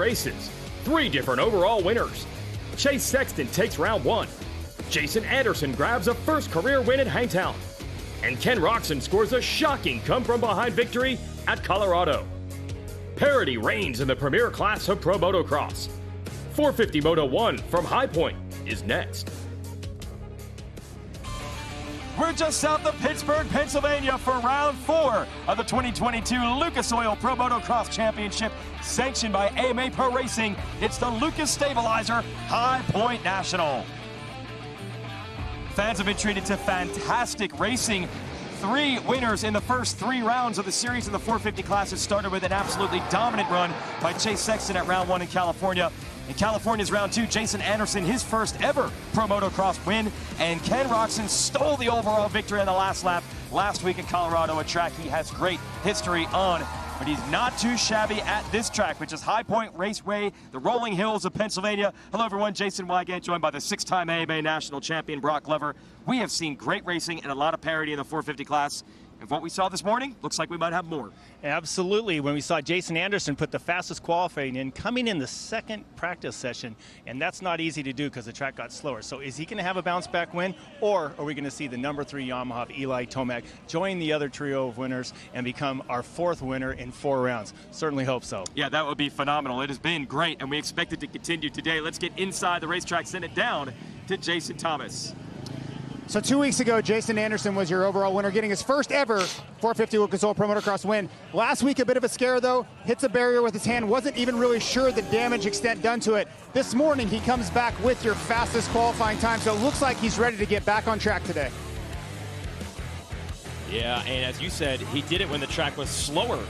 races. 3 different overall winners. Chase Sexton takes round 1. Jason Anderson grabs a first career win at Hangtown. And Ken Roxon scores a shocking come-from-behind victory at Colorado. Parity reigns in the premier class of Pro Motocross. 450 Moto 1 from High Point is next. We're just south of Pittsburgh, Pennsylvania for round 4 of the 2022 Lucas Oil Pro Motocross Championship, sanctioned by MRPRO Racing. It's the Lucas Stabilizer High Point National. Fans have been treated to fantastic racing. 3 winners in the first 3 rounds of the series in the 450 class. It started with an absolutely dominant run by Chase Sexton at round 1 in California. In California's round 2, Jason Anderson, his first ever Pro Motocross win, and Ken Roxon stole the overall victory on the last lap last week in Colorado, a track he has great history on. But he's not too shabby at this track, which is High Point Raceway, the rolling hills of Pennsylvania. Hello, everyone. Jason Wygant, joined by the 6-time AMA national champion, Brock Glover. We have seen great racing and a lot of parity in the 450 class. And what we saw this morning looks like we might have more. Absolutely. When we saw Jason Anderson put the fastest qualifying in, coming in the second practice session, and that's not easy to do because the track got slower. So is he going to have a bounce-back win, or are we going to see the number 3 Yamaha of Eli Tomac join the other trio of winners and become our 4th winner in 4 rounds? Certainly hope so. Yeah, that would be phenomenal. It has been great, and we expect it to continue today. Let's get inside the racetrack, send it down to Jason Thomas. So 2 weeks ago, Jason Anderson was your overall winner, getting his first ever 450 Lucas Oil Pro Motocross win. Last week, a bit of a scare, though. Hits a barrier with his hand. Wasn't even really sure the damage extent done to it. This morning, he comes back with your fastest qualifying time, so it looks like he's ready to get back on track today. Yeah, and as you said, he did it when the track was slower,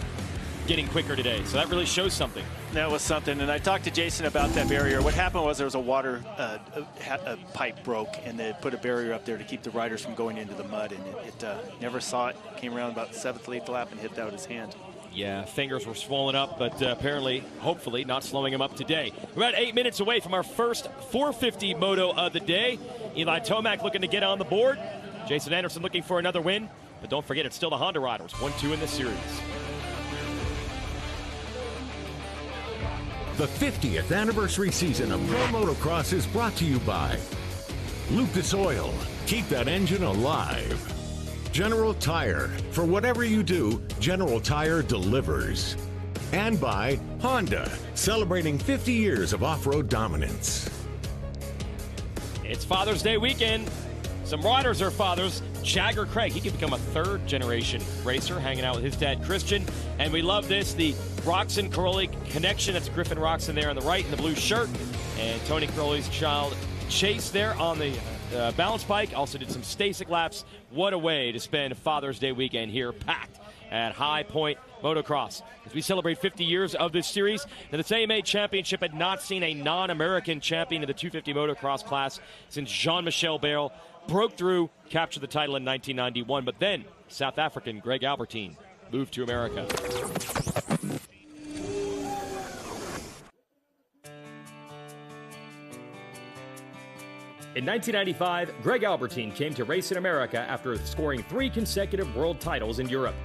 getting quicker today. So that really shows something. That was something, and I talked to Jason about that barrier. What happened was there was a water a pipe broke, and they put a barrier up there to keep the riders from going into the mud, and it never saw it. Came around about the 7th, 8th lap and hit out his hand. Yeah, fingers were swollen up, but apparently, hopefully, not slowing him up today. We're about 8 minutes away from our first 450 moto of the day. Eli Tomac looking to get on the board. Jason Anderson looking for another win, but don't forget, it's still the Honda riders, 1-2 in this series. The 50th anniversary season of Pro Motocross is brought to you by Lucas Oil. Keep that engine alive. General Tire. For whatever you do, General Tire delivers. And by Honda, celebrating 50 years of off-road dominance. It's Father's Day weekend. Some riders are fathers. Jagger Craig, he could become a 3rd-generation racer, hanging out with his dad, Christian. And we love this, the Roxon-Caroli connection. That's Griffin Roxon there on the right in the blue shirt. And Tony Caroli's child, Chase, there on the balance bike. Also did some Stasic laps. What a way to spend Father's Day weekend here, packed at High Point Motocross. As we celebrate 50 years of this series, now the AMA Championship had not seen a non-American champion in the 250 motocross class since Jean-Michel Baird broke through, captured the title in 1991, but then South African Greg Albertine moved to America. In 1995, Greg Albertine came to race in America after scoring 3 consecutive world titles in Europe.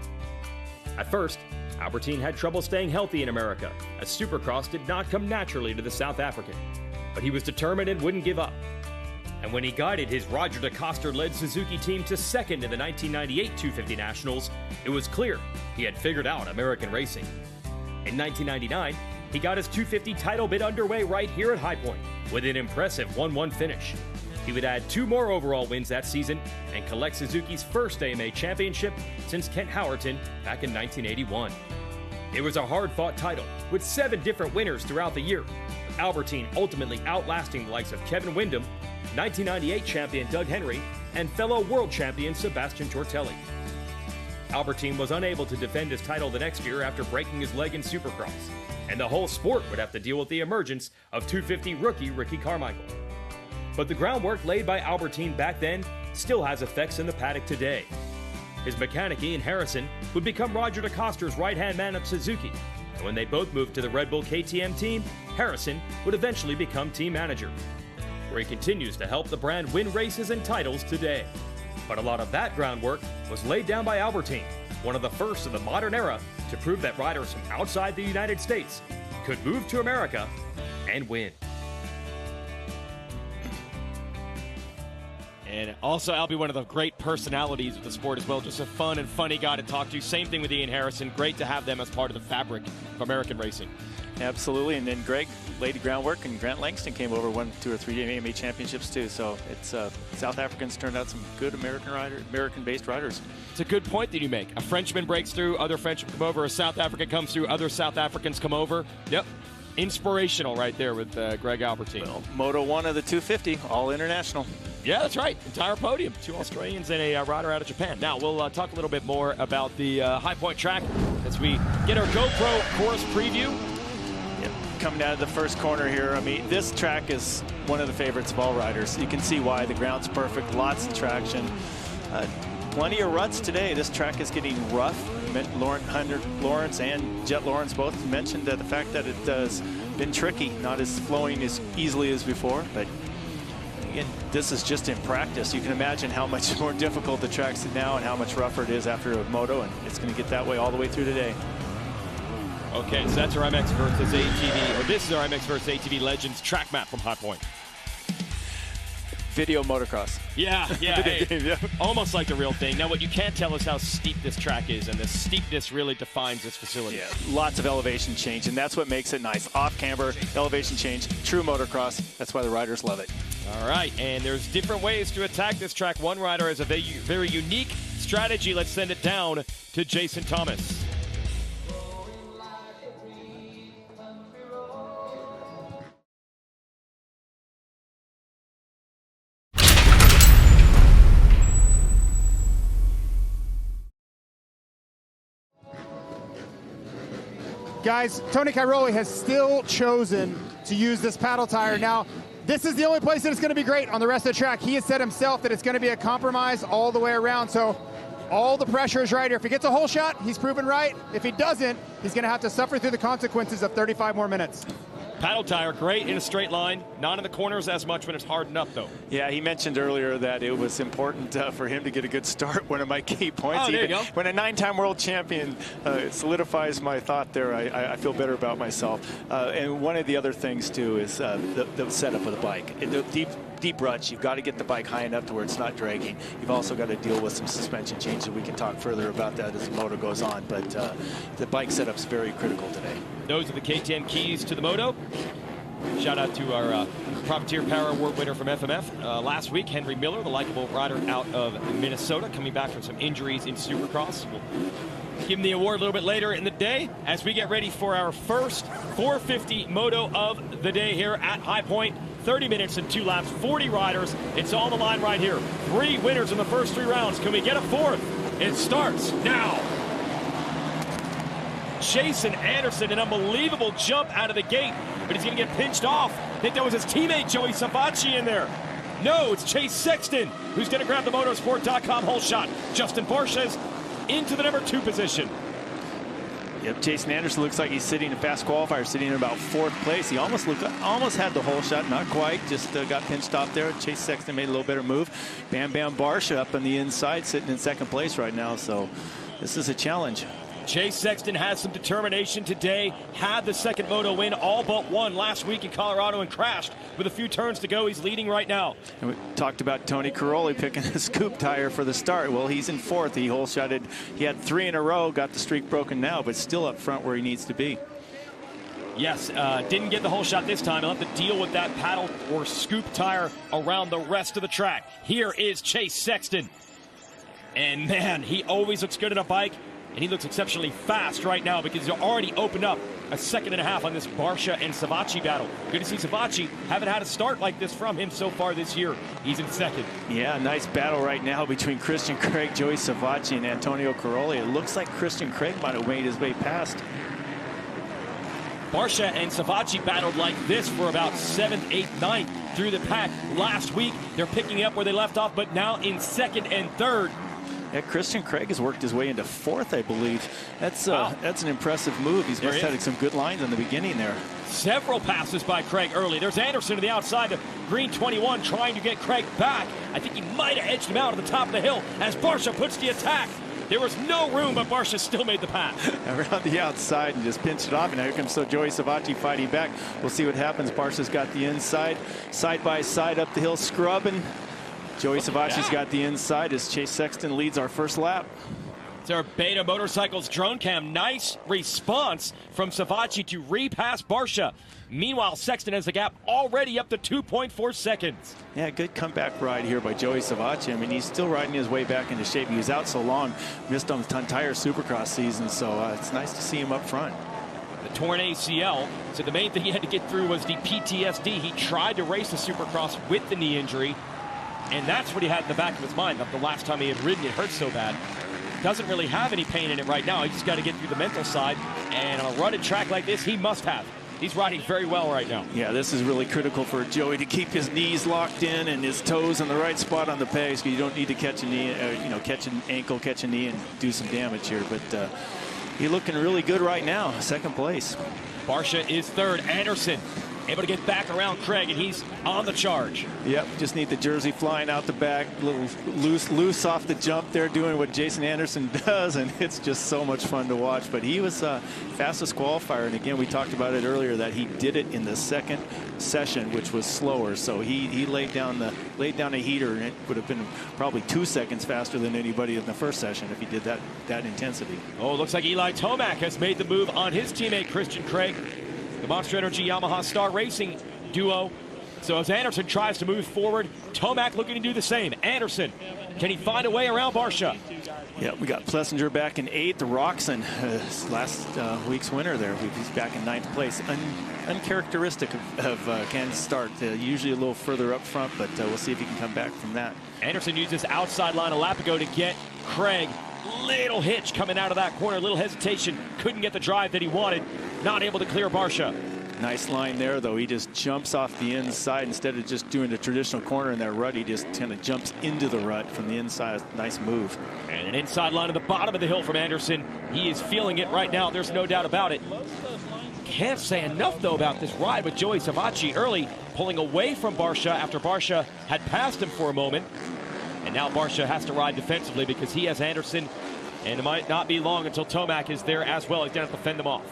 At first, Albertine had trouble staying healthy in America, as Supercross did not come naturally to the South African. But he was determined and wouldn't give up. And when he guided his Roger DeCoster-led Suzuki team to 2nd in the 1998 250 Nationals, it was clear he had figured out American racing. In 1999, he got his 250 title bid underway right here at High Point with an impressive 1-1 finish. He would add 2 more overall wins that season and collect Suzuki's first AMA championship since Kent Howerton back in 1981. It was a hard-fought title with 7 different winners throughout the year, with Albertine ultimately outlasting the likes of Kevin Windham, 1998 champion Doug Henry, and fellow world champion Sebastian Tortelli. Albertine was unable to defend his title the next year after breaking his leg in Supercross, and the whole sport would have to deal with the emergence of 250 rookie Ricky Carmichael. But the groundwork laid by Albertine back then still has effects in the paddock today. His mechanic Ian Harrison would become Roger DeCoster's right-hand man at Suzuki, and when they both moved to the Red Bull KTM team, Harrison would eventually become team manager, where he continues to help the brand win races and titles today. But a lot of that groundwork was laid down by Albertine, one of the first of the modern era to prove that riders from outside the United States could move to America and win. And also, I'll be one of the great personalities of the sport as well. Just a fun and funny guy to talk to. Same thing with Ian Harrison. Great to have them as part of the fabric of American racing. Absolutely, and then Greg laid the groundwork, and Grant Langston came over, won 2 or 3 AMA championships too. So it's South Africans turned out some good American-based riders. It's a good point that you make. A Frenchman breaks through, other Frenchmen come over. A South African comes through, other South Africans come over. Yep. Inspirational right there with Greg Albertine. Well, Moto 1 of the 250, all international. Yeah, that's right. Entire podium. 2 Australians and a rider out of Japan. Now, we'll talk a little bit more about the High Point track as we get our GoPro course preview. Yep. Coming out of the first corner here, I mean, this track is one of the favorites of all riders. You can see why. The ground's perfect, lots of traction. Plenty of ruts today. This track is getting rough. Lawrence and Jet Lawrence both mentioned the fact that it has been tricky, not as flowing as easily as before. But again, this is just in practice. You can imagine how much more difficult the track's now and how much rougher it is after a moto, and it's going to get that way all the way through today. Okay, so that's our MX versus ATV, or this is our MX versus ATV Legends track map from High Point. Video motocross. Yeah, hey, game, yeah. Almost like the real thing. Now, what you can't tell is how steep this track is, and the steepness really defines this facility. Yeah, lots of elevation change, and that's what makes it nice. Off-camber, elevation change, true motocross. That's why the riders love it. All right, and there's different ways to attack this track. One rider has a very unique strategy. Let's send it down to Jason Thomas. Guys, Tony Cairoli has still chosen to use this paddle tire. Now, this is the only place that it's going to be great on the rest of the track. He has said himself that it's going to be a compromise all the way around. So all the pressure is right here. If he gets a hole shot, he's proven right. If he doesn't, he's going to have to suffer through the consequences of 35 more minutes. Paddle tire, great in a straight line. Not in the corners as much when it's hardened up, though. Yeah, he mentioned earlier that it was important for him to get a good start. One of my key points. Oh, there you go. When a 9-time world champion solidifies my thought there, I feel better about myself. And one of the other things, too, is the setup of the bike. In the deep ruts, you've got to get the bike high enough to where it's not dragging. You've also got to deal with some suspension changes. We can talk further about that as the moto goes on. But the bike setup's very critical today. Those are the K10 keys to the Moto. Shout out to our Profiteer Power Award winner from FMF. Last week, Henry Miller, the likable rider out of Minnesota, coming back from some injuries in Supercross. We'll give him the award a little bit later in the day as we get ready for our first 450 Moto of the day here at High Point. 30 minutes and 2 laps, 40 riders. It's all the line right here. 3 winners in the first 3 rounds. Can we get a 4th? It starts now. Jason Anderson, an unbelievable jump out of the gate, but he's going to get pinched off. I think that was his teammate, Joey Savacci, in there. No, it's Chase Sexton, who's going to grab the motorsport.com hole shot. Justin Barcia's into the number 2 position. Yep, Jason Anderson looks like he's sitting in fast qualifier, sitting in about 4th place. He almost had the hole shot, not quite, just got pinched off there. Chase Sexton made a little better move. Bam Bam Barcia up on the inside, sitting in 2nd place right now, so this is a challenge. Chase Sexton has some determination today, had the 2nd Moto win, all but one last week in Colorado, and crashed with a few turns to go. He's leading right now. And we talked about Tony Cairoli picking the scoop tire for the start. Well, he's in 4th. He hole shotted. He had 3 in a row, got the streak broken now, but still up front where he needs to be. Yes, didn't get the hole shot this time. He'll have to deal with that paddle or scoop tire around the rest of the track. Here is Chase Sexton. And man, he always looks good on a bike. And he looks exceptionally fast right now because he's already opened up a 2.5 seconds on this Barcia and Savacci battle. Good to see Savacci. Haven't had a start like this from him so far this year. He's in 2nd. Yeah, nice battle right now between Christian Craig, Joey Savacci, and Antonio Cairoli. It looks like Christian Craig might have made his way past. Barcia and Savacci battled like this for about 7th, 8th, 9th through the pack last week. They're picking up where they left off, but now in 2nd and 3rd. Yeah, Christian Craig has worked his way into 4th, I believe. That's an impressive move. He's must have had some good lines in the beginning there. Several passes by Craig early. There's Anderson to the outside of green 21 trying to get Craig back. I think he might have edged him out at the top of the hill as Barcia puts the attack. There was no room, but Barcia still made the pass. Around the outside and just pinched it off. And now here comes Joey Savacci fighting back. We'll see what happens. Barcia's got the inside, side by side up the hill, scrubbing. Joey Savacci's got the inside as Chase Sexton leads our first lap. It's our Beta Motorcycles drone cam. Nice response from Savacci to repass Barcia. Meanwhile, Sexton has the gap already up to 2.4 seconds. Yeah, good comeback ride here by Joey Savacci. I mean, he's still riding his way back into shape. He was out so long, missed on the entire Supercross season, so it's nice to see him up front. The torn ACL, so the main thing he had to get through was the PTSD. He tried to race the Supercross with the knee injury, and that's what he had in the back of his mind. The last time he had ridden, it hurt so bad. Doesn't really have any pain in it right now. He just got to get through the mental side, and on a rutted track like this, he must have. He's riding very well right now. Yeah, this is really critical for Joey to keep his knees locked in and his toes in the right spot on the pegs, because you don't need to catch a knee, catch an ankle, catch a knee, and do some damage here. But he's looking really good right now, second place. Barcia is third. Anderson able to get back around Craig, and he's on the charge. Yep, just need the jersey flying out the back, a little loose off the jump there, doing what Jason Anderson does, and it's just so much fun to watch. But he was fastest qualifier, and again, we talked about it earlier that he did it in the second session, which was slower. So he laid down a heater, and it would have been probably 2 seconds faster than anybody in the first session if he did that intensity. Oh, looks like Eli Tomac has made the move on his teammate Christian Craig. The Monster Energy Yamaha Star Racing duo. So as Anderson tries to move forward, Tomac looking to do the same. Anderson, can he find a way around Barcia? Yeah, we got Plessinger back in 8th. Roxon, last week's winner there. He's back in 9th place. Uncharacteristic of Kansas start. Usually a little further up front, but we'll see if he can come back from that. Anderson used his outside line a lap ago to get Craig. Little hitch coming out of that corner, little hesitation. Couldn't get the drive that he wanted. Not able to clear Barcia. Nice line there, though. He just jumps off the inside instead of just doing the traditional corner in that rut. He just kind of jumps into the rut from the inside. Nice move. And an inside line at the bottom of the hill from Anderson. He is feeling it right now. There's no doubt about it. Can't say enough, though, about this ride with Joey Savacci early, pulling away from Barcia after Barcia had passed him for a moment. And now Barcia has to ride defensively because he has Anderson, and it might not be long until Tomac is there as well. He's going to have to fend them off.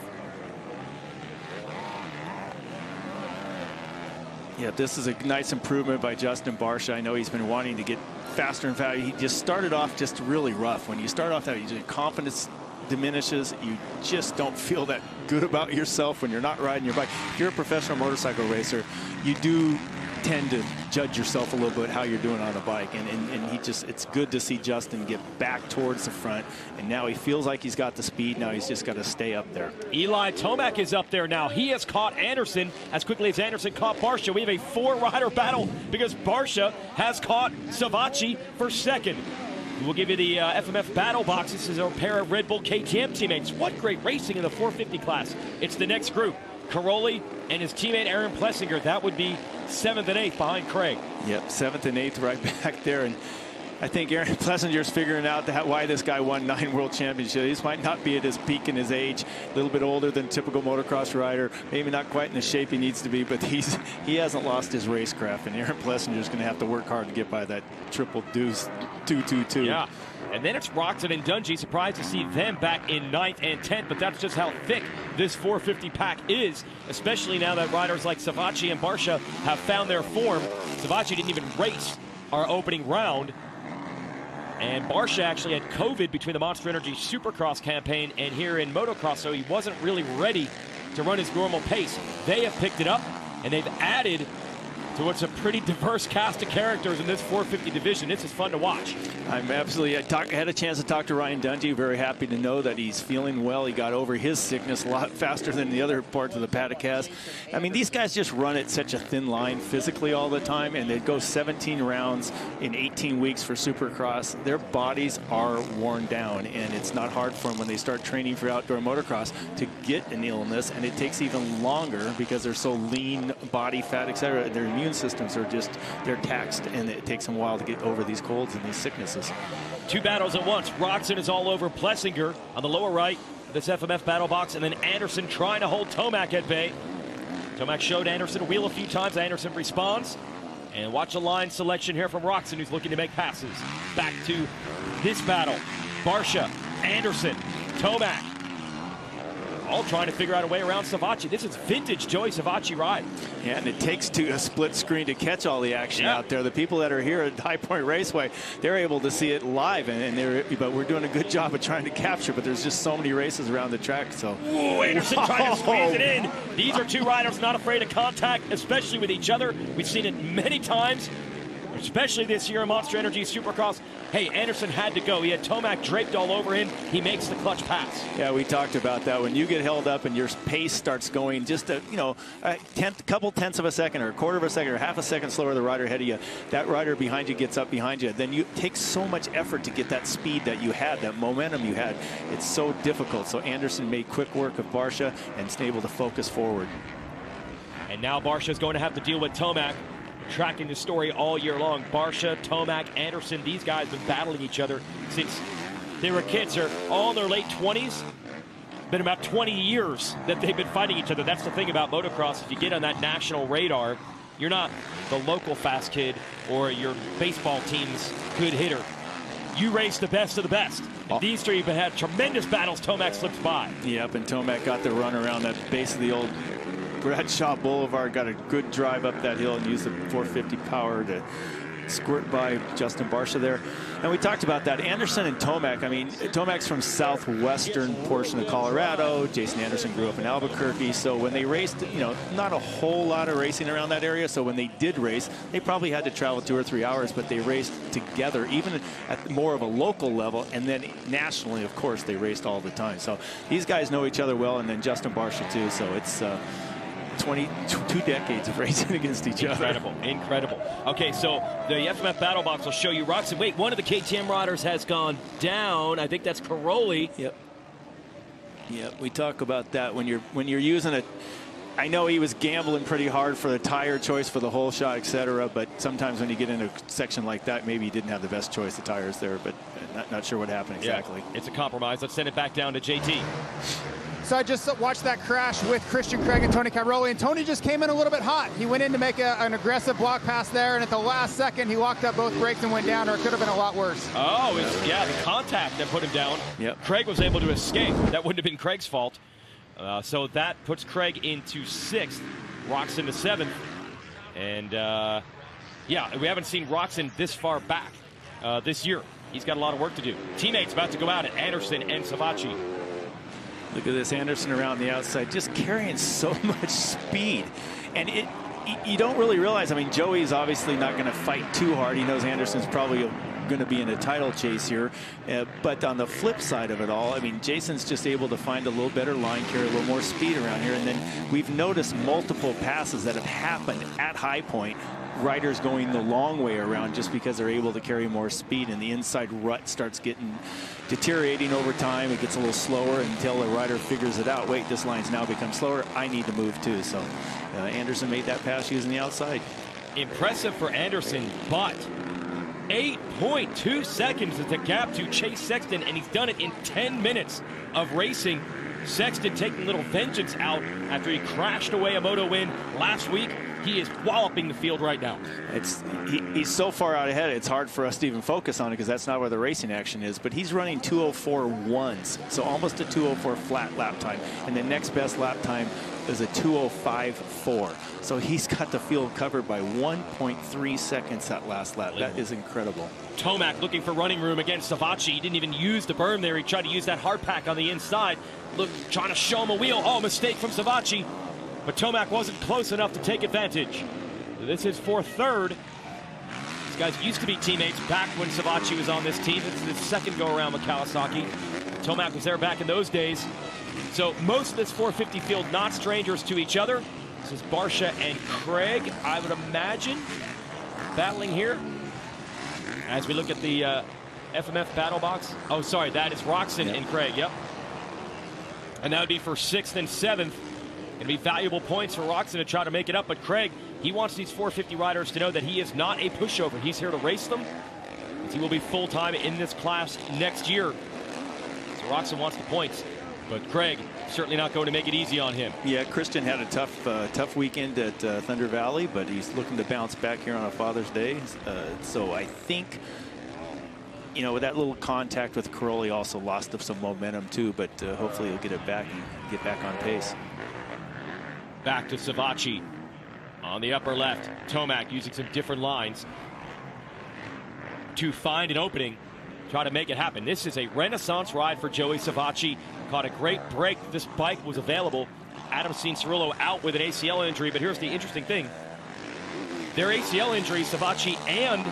Yeah, this is a nice improvement by Justin Barcia. I know he's been wanting to get faster and faster. He just started off just really rough. When you start off that, your confidence diminishes. You just don't feel that good about yourself when you're not riding your bike. If you're a professional motorcycle racer, you do tend to judge yourself a little bit how you're doing on a bike, and it's good to see Justin get back towards the front, and now he feels like he's got the speed. Now he's just got to stay up there. Eli Tomac is up there now. He has caught Anderson as quickly as Anderson caught Barcia. We have a 4-rider battle because Barcia has caught Savacci for second. We'll give you the FMF battle box. This is our pair of Red Bull KTM teammates. What great racing in the 450 class. It's the next group. Caroli and his teammate Aaron Plessinger. That would be 7th and 8th behind Craig. Yep, 7th and 8th right back there. And I think Aaron Plessinger's figuring out why this guy won 9 world championships. He might not be at his peak in his age, a little bit older than typical motocross rider, maybe not quite in the shape he needs to be, but he hasn't lost his racecraft. And Aaron Plessinger's going to have to work hard to get by that triple deuce 2-2-2. Yeah. And then it's Roxon and Dungey. Surprised to see them back in 9th and 10th, but that's just how thick this 450 pack is, especially now that riders like Savacci and Barcia have found their form. Savacci didn't even race our opening round, and Barcia actually had COVID between the Monster Energy Supercross campaign and here in Motocross, so he wasn't really ready to run his normal pace. They have picked it up, and they've added to what's a pretty diverse cast of characters in this 450 division. This is fun to watch. I'm absolutely, I had a chance to talk to Ryan Dungey. Very happy to know that he's feeling well. He got over his sickness a lot faster than the other parts of the paddock has. I mean, these guys just run at such a thin line physically all the time, and they go 17 rounds in 18 weeks for Supercross. Their bodies are worn down, and it's not hard for them when they start training for outdoor motocross to get an illness, and it takes even longer because they're so lean, body fat, etc. Their immune systems are just, they're taxed, and it takes them a while to get over these colds and these sicknesses. 2 battles at once. Roxon is all over Plessinger on the lower right of this FMF battle box, and then Anderson trying to hold Tomac at bay. Tomac showed Anderson a wheel a few times. Anderson responds. And watch the line selection here from Roxon, who's looking to make passes. Back to this battle. Barsha, Anderson, Tomac, all trying to figure out a way around Savatgy. This is vintage Joey Savatgy ride. Yeah, and it takes a split screen to catch all the action out there. The people that are here at High Point Raceway, they're able to see it live, but we're doing a good job of trying to capture, but there's just so many races around the track. So, ooh, Anderson trying to squeeze it in. These are two riders not afraid of contact, especially with each other. We've seen it many times, especially this year in Monster Energy Supercross. Hey, Anderson had to go. He had Tomac draped all over him. He makes the clutch pass. Yeah, we talked about that. When you get held up and your pace starts going just a couple tenths of a second or a quarter of a second or half a second slower the rider ahead of you, that rider behind you gets up behind you. Then it takes so much effort to get that speed that you had, that momentum you had. It's so difficult. So Anderson made quick work of Barsha and is able to focus forward. And now Barsha's going to have to deal with Tomac. Tracking the story all year long. Barsha, Tomac, Anderson, these guys have been battling each other since they were kids. They're all in their late 20s. Been about 20 years that they've been fighting each other. That's the thing about motocross. If you get on that national radar, you're not the local fast kid or your baseball team's good hitter. You race the best of the best. These three have had tremendous battles. Tomac slips by. Yep, and Tomac got the run around that base of the old Bradshaw Boulevard, got a good drive up that hill and used the 450 power to squirt by Justin Barsha there. And we talked about that. Anderson and Tomac, I mean, Tomac's from southwestern portion of Colorado. Jason Anderson grew up in Albuquerque. So when they raced, not a whole lot of racing around that area. So when they did race, they probably had to travel 2 or 3 hours, but they raced together, even at more of a local level. And then nationally, of course, they raced all the time. So these guys know each other well, and then Justin Barsha too. So it's 22 decades of racing against each other. Incredible. Okay, so the FMF Battle Box will show you Roxon. Wait, one of the KTM riders has gone down. I think that's Caroli. Yep. We talk about that when you're using it. I know he was gambling pretty hard for the tire choice for the whole shot, etc. But sometimes when you get in a section like that, maybe he didn't have the best choice of tires there. But not sure what happened exactly. Yeah, it's a compromise. Let's send it back down to JT. So I just watched that crash with Christian Craig and Tony Cairoli, and Tony just came in a little bit hot. He went in to make an aggressive block pass there, and at the last second, he locked up both brakes and went down, or it could have been a lot worse. Oh, the contact that put him down. Yep. Craig was able to escape. That wouldn't have been Craig's fault. So that puts Craig into 6th, Roxon to 7th. And, we haven't seen Roxon this far back this year. He's got a lot of work to do. Teammates about to go out at Anderson and Savatgy. Look at this, Anderson around the outside, just carrying so much speed. And you don't really realize, I mean, Joey's obviously not going to fight too hard. He knows Anderson's probably going to be in a title chase here. But on the flip side of it all, I mean, Jason's just able to find a little better line, carry a little more speed around here. And then we've noticed multiple passes that have happened at High Point. Riders going the long way around just because they're able to carry more speed, and the inside rut starts deteriorating over time. It gets a little slower until the rider figures it out. Wait, this line's now become slower. I need to move too. So Anderson made that pass using the outside. Impressive for Anderson, but 8.2 seconds is the gap to Chase Sexton, and he's done it in 10 minutes of racing. Sexton taking a little vengeance out after he crashed away a moto win last week. He is walloping the field right now. He's so far out ahead, it's hard for us to even focus on it because that's not where the racing action is. But he's running 2:04.1s, so almost a 2:04 flat lap time. And the next best lap time is a 2:05.4. So he's got the field covered by 1.3 seconds that last lap. That is incredible. Tomac looking for running room against Savatgy. He didn't even use the berm there. He tried to use that hard pack on the inside. Look, trying to show him a wheel. Oh, mistake from Savatgy. But Tomac wasn't close enough to take advantage. This is for 3rd. These guys used to be teammates back when Savatgy was on this team. This is his 2nd go-around with Kawasaki. Tomac was there back in those days. So most of this 450 field not strangers to each other. This is Barsha and Craig, I would imagine, battling here. As we look at the FMF battle box. Oh, sorry, that is Roxon and Craig, yep. And that would be for 6th and 7th. It'd be valuable points for Roxon to try to make it up, but Craig, he wants these 450 riders to know that he is not a pushover. He's here to race them, as he will be full-time in this class next year. So Roxon wants the points, but Craig certainly not going to make it easy on him. Yeah, Christian had a tough weekend at Thunder Valley, but he's looking to bounce back here on a Father's Day. So I think you know, with that little contact with Caroli also lost some momentum too, but hopefully he'll get it back and get back on pace. Back to Savacci on the upper left. Tomac using some different lines to find an opening, try to make it happen. This is a renaissance ride for Joey Savacci. Caught a great break. This bike was available. Adam Cianciarulo out with an ACL injury, but here's the interesting thing. Their ACL injury, Savacci and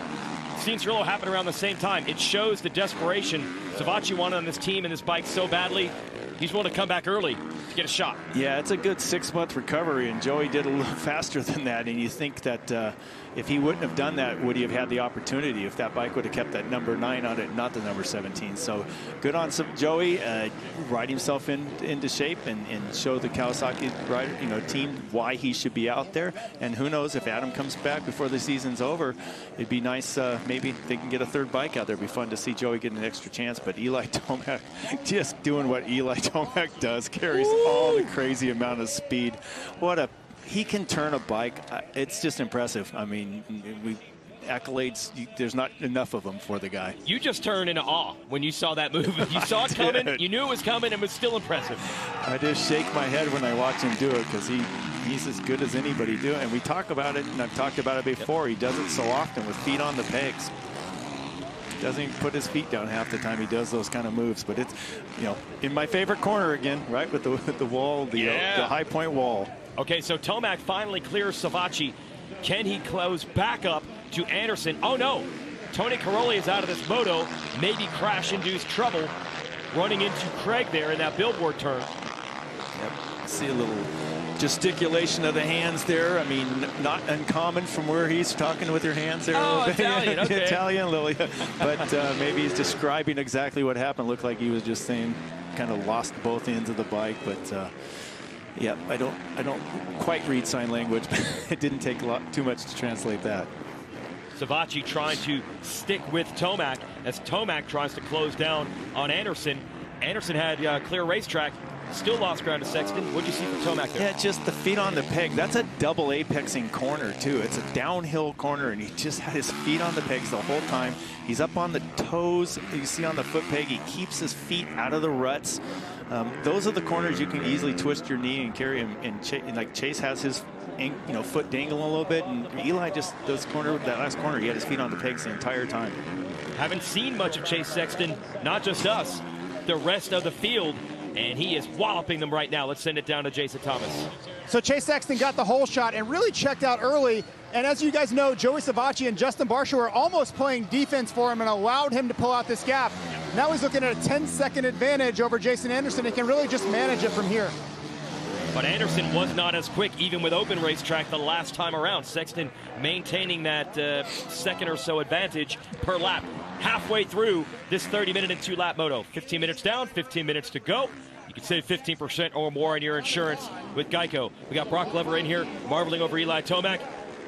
Cianciarulo, happened around the same time. It shows the desperation. Savacci wanted on this team and this bike so badly, he's willing to come back early to get a shot. Yeah, it's a good 6-month recovery, and Joey did a little faster than that. And you think that if he wouldn't have done that, would he have had the opportunity if that bike would have kept that number 9 on it, not the number 17? So good on Joey, ride himself into shape and show the Kawasaki rider, team why he should be out there. And who knows, if Adam comes back before the season's over, it'd be nice. Maybe they can get a third bike out there. It'd be fun to see Joey get an extra chance. But Eli Tomac just doing what Eli Tomac does, carries all the crazy amount of speed. He can turn a bike. It's just impressive. I mean, accolades, there's not enough of them for the guy. You just turned into awe when you saw that move. You saw it coming, you knew it was coming, and it was still impressive. I just shake my head when I watch him do it, because he's as good as anybody do it. And we talk about it, and I've talked about it before. He does it so often with feet on the pegs. Doesn't even put his feet down half the time he does those kind of moves. But it's, in my favorite corner again, right, with the wall, the high point wall. Okay, so Tomac finally clears Savacci. Can he close back up to Anderson? Oh, no. Tony Caroli is out of this moto. Maybe crash-induced trouble running into Craig there in that billboard turn. Yep. See a little gesticulation of the hands there. I mean, not uncommon from where he's talking with your hands there. Oh, Italian, okay. Italian, Lily. But maybe he's describing exactly what happened. Looked like he was just saying, kind of lost both ends of the bike. But yeah, I don't quite read sign language, but it didn't take too much to translate that. Savacci trying to stick with Tomac as Tomac tries to close down on Anderson. Anderson had clear racetrack. Still lost ground to Sexton. What'd you see from Tomac there? Yeah, just the feet on the peg. That's a double apexing corner, too. It's a downhill corner, and he just had his feet on the pegs the whole time. He's up on the toes. You see on the foot peg, he keeps his feet out of the ruts. Those are the corners you can easily twist your knee and carry him. And like Chase has his foot dangling a little bit, and Eli just that last corner, he had his feet on the pegs the entire time. Haven't seen much of Chase Sexton, not just us, the rest of the field. And he is walloping them right now. Let's send it down to Jason Thomas. So Chase Sexton got the hole shot and really checked out early. And as you guys know, Joey Savacci and Justin Barsha were almost playing defense for him and allowed him to pull out this gap. Now he's looking at a 10-second advantage over Jason Anderson and can really just manage it from here. But Anderson was not as quick, even with open racetrack the last time around. Sexton maintaining that second or so advantage per lap. Halfway through this 30-minute and 2-lap moto. 15 minutes down, 15 minutes to go. You can save 15% or more on your insurance with Geico. We got Brock Glover in here marveling over Eli Tomac,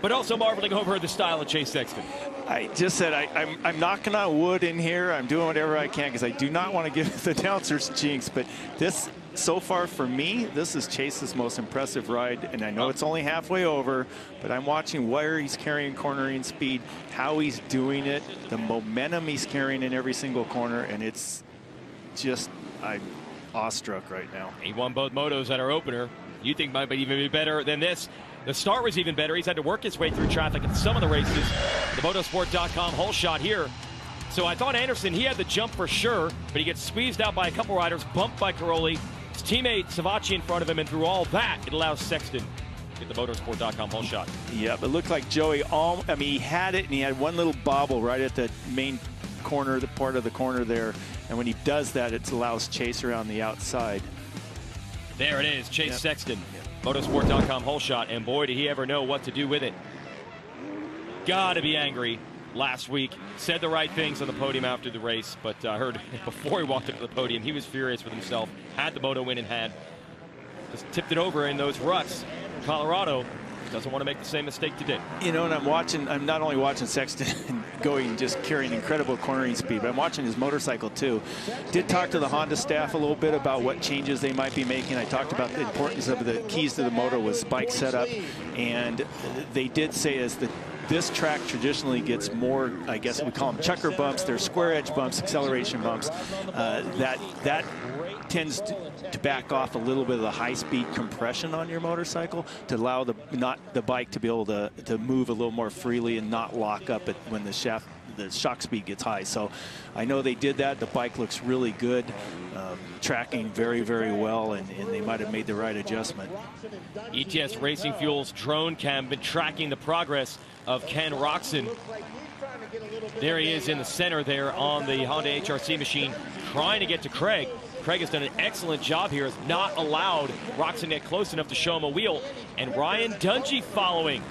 but also marveling over the style of Chase Sexton. I just said I'm knocking on wood in here. I'm doing whatever I can because I do not want to give the announcers jinx. But this, so far for me, this is Chase's most impressive ride. And I know it's only halfway over, but I'm watching where he's carrying cornering speed, how he's doing it, the momentum he's carrying in every single corner. And it's just, I'm awestruck right now. He won both motos at our opener. You think might even be better than this. The start was even better. He's had to work his way through traffic in some of the races. The motorsport.com hole shot here. So I thought Anderson, he had the jump for sure, but he gets squeezed out by a couple riders, bumped by Caroli. His teammate Savacci in front of him, and through all that, it allows Sexton to get the motorsport.com hole shot. Yeah, but it looked like Joey, he had it, and he had one little bobble right at the main corner, the part of the corner there. And when he does that, it allows Chase around the outside. There it is, Chase Sexton. Motorsport.com hole shot, and boy, did he ever know what to do with it. Gotta be angry last week. Said the right things on the podium after the race, but I heard before he walked up to the podium, he was furious with himself. Had the moto win in hand. Just tipped it over in those ruts. Colorado doesn't want to make the same mistake today. And I'm not only watching Sexton just carrying incredible cornering speed, but I'm watching his motorcycle too. Did talk to the Honda staff a little bit about what changes they might be making. I talked about the importance of the keys to the motor was bike setup, and they did say as the this track traditionally gets more, I guess we call them checker bumps. They're square edge bumps, acceleration bumps. That tends to back off a little bit of the high-speed compression on your motorcycle to allow the bike to be able to move a little more freely and not lock up when the shock speed gets high. So I know they did that. The bike looks really good, tracking very, very well, and they might have made the right adjustment. ETS Racing Fuels drone cam been tracking the progress of Ken Roczen. There he is in the center there on the Honda HRC machine, trying to get to Craig. Craig has done an excellent job here, has not allowed Roczen to get close enough to show him a wheel. And Ryan Dungey following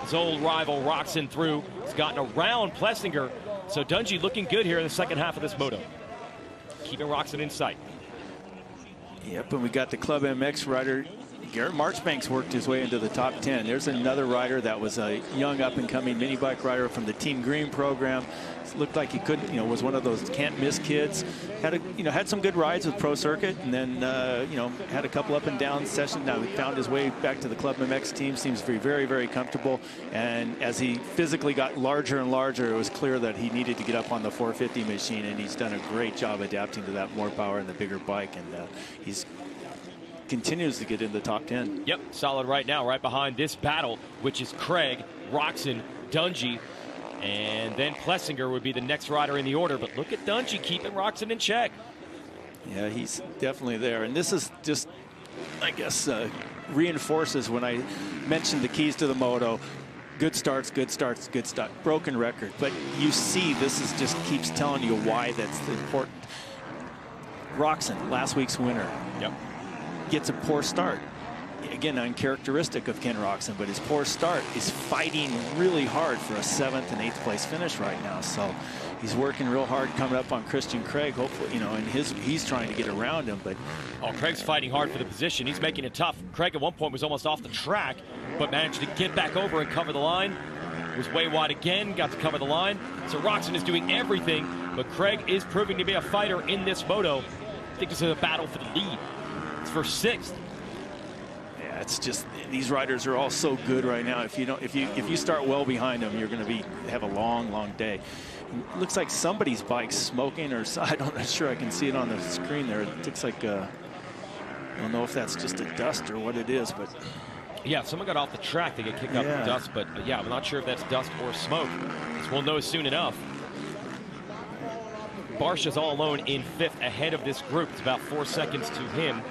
his old rival Roczen through. He's gotten around Plessinger. So Dungey looking good here in the second half of this moto. Keeping Roczen in sight. Yep, and we got the Club MX rider. Garrett Marchbanks worked his way into the top 10. There's another rider that was a young up-and-coming mini bike rider from the Team Green program. Looked like he could, was one of those can't-miss kids. Had some good rides with Pro Circuit, and then, had a couple up-and-down sessions. Now he found his way back to the Club MX team. Seems to be very, very comfortable. And as he physically got larger and larger, it was clear that he needed to get up on the 450 machine, and he's done a great job adapting to that more power and the bigger bike. And he's continues to get in the top 10. Yep, solid right now, right behind this battle, which is Craig, Roczen, Dungey, and then Plessinger would be the next rider in the order. But look at Dungey keeping Roczen in check. Yeah, he's definitely there. And this is just, I guess, reinforces when I mentioned the keys to the moto. Good starts, good starts, good start. Broken record. But you see, this is just keeps telling you why that's important. Roczen, last week's winner. Yep. Gets a poor start. Again, uncharacteristic of Ken Roczen, but his poor start is fighting really hard for a 7th and 8th place finish right now. So he's working real hard coming up on Christian Craig. Hopefully, and he's trying to get around him. But Craig's fighting hard for the position. He's making it tough. Craig at one point was almost off the track, but managed to get back over and cover the line. Was way wide again, got to cover the line. So Roczen is doing everything, but Craig is proving to be a fighter in this moto. I think this is a battle for the lead. It's for 6th. Yeah, it's just these riders are all so good right now. If you start well behind them, you're going to have a long day. It looks like somebody's bike's smoking, or I'm not sure. I can see it on the screen there. It looks like I don't know if that's just a dust or what it is, but yeah, someone got off the track. They get kicked out of the dust, but yeah, I'm not sure if that's dust or smoke. We'll know soon enough. Barsha's all alone in 5th ahead of this group. It's about 4 seconds to him.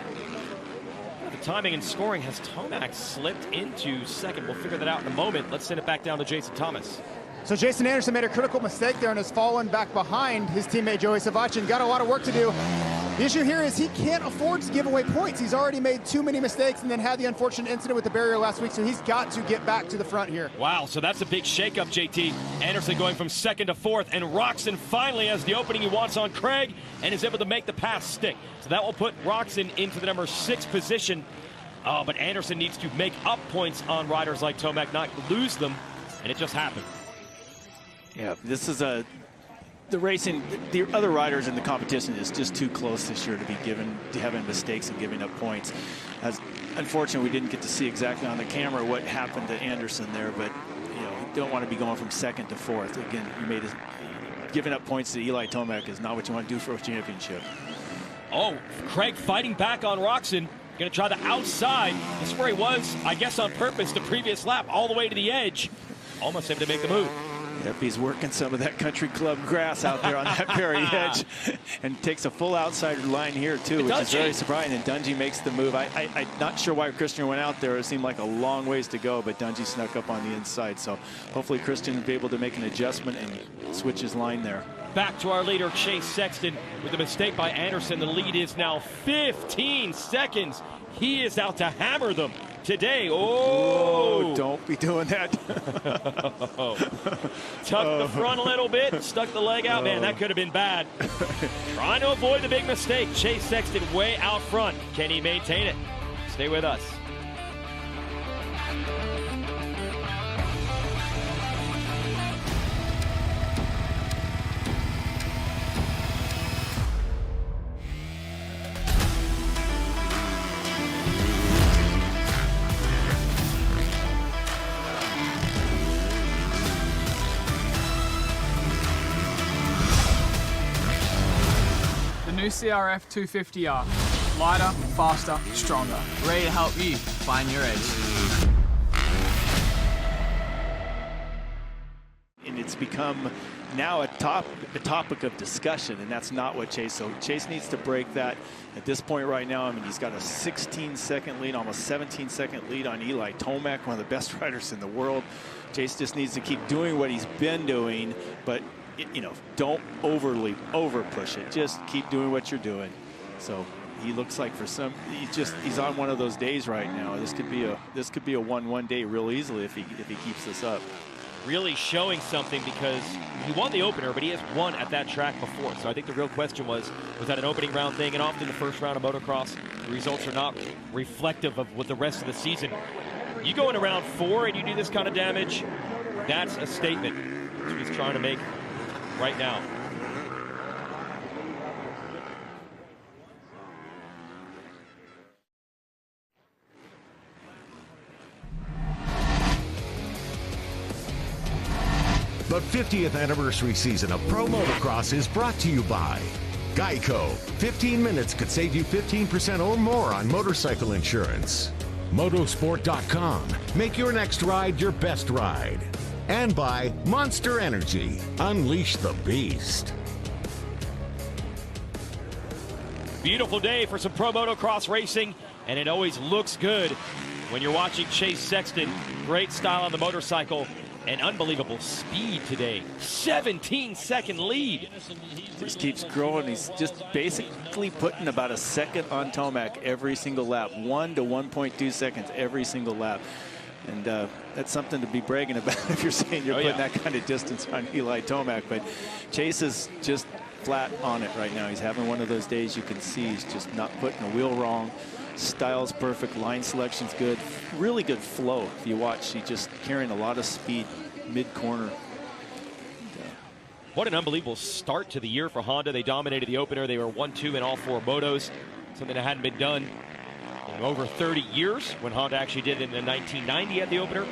The timing and scoring has Tomac slipped into 2nd. We'll figure that out in a moment. Let's send it back down to Jason Thomas. So Jason Anderson made a critical mistake there and has fallen back behind his teammate Joey Savachin. Got a lot of work to do. The issue here is he can't afford to give away points. He's already made too many mistakes and then had the unfortunate incident with the barrier last week, so he's got to get back to the front here. Wow, so that's a big shakeup, JT. Anderson going from 2nd to 4th, and Roczen finally has the opening he wants on Craig and is able to make the pass stick. So that will put Roczen into the number 6 position. Oh, but Anderson needs to make up points on riders like Tomac, not lose them, and it just happened. Yeah, this is the other riders in the competition is just too close this year to having mistakes and giving up points. Unfortunately, we didn't get to see exactly on the camera what happened to Anderson there, but you don't want to be going from 2nd to 4th. Again, giving up points to Eli Tomac is not what you want to do for a championship. Oh, Craig fighting back on Roczen. Going to try the outside. That's where he was, I guess on purpose, the previous lap, all the way to the edge. Almost able to make the move. Yep, he's working some of that country club grass out there on that very edge, and takes a full outside line here too, which is very surprising. And Dungey makes the move. I'm not sure why Christian went out there. It seemed like a long ways to go, but Dungey snuck up on the inside. So hopefully Christian will be able to make an adjustment and switch his line there. Back to our leader, Chase Sexton, with a mistake by Anderson. The lead is now 15 seconds. He is out to hammer them today. Oh, don't be doing that. Tucked the front a little bit, stuck the leg out. Man, that could have been bad. Trying to avoid the big mistake. Chase Sexton way out front. Can he maintain it? Stay with us. CRF 250R. Lighter, faster, stronger. Ready to help you find your edge. And it's become now a topic of discussion, and that's not what Chase. So Chase needs to break that at this point right now. I mean, he's got a 16-second lead, almost 17-second lead on Eli Tomac, one of the best riders in the world. Chase just needs to keep doing what he's been doing, but you know, don't over push it. Just keep doing what you're doing. So he looks like for some, he's on one of those days right now. This could be a 1-1 day real easily if he keeps this up. Really showing something, because he won the opener, but he has won at that track before. So I think the real question was that an opening round thing? And often the first round of motocross, the results are not reflective of what the rest of the season. You go into round 4 and you do this kind of damage, that's a statement. That's what he's trying to make right now. The 50th anniversary season of Pro Motocross is brought to you by Geico. 15 minutes could save you 15% or more on motorcycle insurance. Motosport.com. Make your next ride your best ride. And by Monster Energy. Unleash the beast. Beautiful day for some pro motocross racing, and it always looks good when you're watching Chase Sexton. Great style on the motorcycle and unbelievable speed today. 17-second lead. Just keeps growing. He's just basically putting about a second on Tomac every single lap. 1 to 1.2 seconds every single lap. And that's something to be bragging about if you're saying you're putting that kind of distance on Eli Tomac. But Chase is just flat on it right now. He's having one of those days. You can see he's just not putting a wheel wrong. Style's perfect, line selection's good, really good flow. If you watch, he's just carrying a lot of speed mid-corner. What an unbelievable start to the year for Honda. They dominated the opener. They were 1-2 in all 4 motos, something that hadn't been done in over 30 years, when Honda actually did it in 1990 at the opener.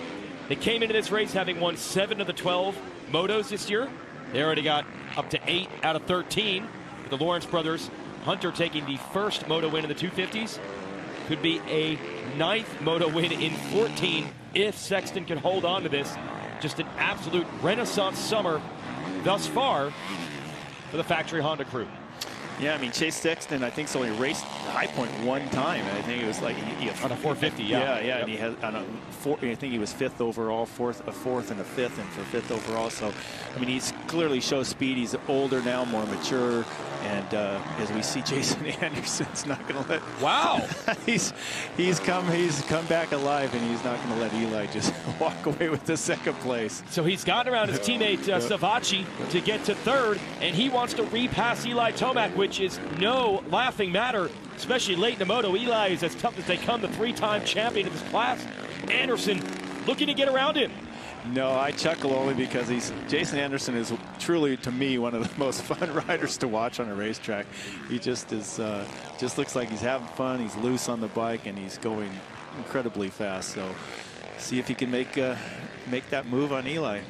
They came into this race having won 7 of the 12 motos this year. They already got up to 8 out of 13 with the Lawrence brothers. Hunter taking the first moto win in the 250s. Could be a 9th moto win in 14 if Sexton can hold on to this. Just an absolute renaissance summer thus far for the factory Honda crew. Yeah, I mean, Chase Sexton, I think, has only raced High Point 1 time. And I think it was like on a 450. Yeah, yep. And he has on a I think he was 5th overall, a fourth and a 5th, and for 5th overall. So, I mean, he's clearly shows speed. He's older now, more mature, and as we see, Jason Anderson's not going to let. Wow. he's come back alive, and he's not going to let Eli just walk away with the 2nd place. So he's gotten around his teammate Savacci to get to 3rd, and he wants to repass Eli Tomac, which is no laughing matter, especially late in the moto. Eli is as tough as they come, the 3-time champion of this class. Anderson looking to get around him. No, I chuckle only because Jason Anderson is truly, to me, one of the most fun riders to watch on a racetrack. He just is, just looks like he's having fun. He's loose on the bike, and he's going incredibly fast. So, see if he can make that move on Eli.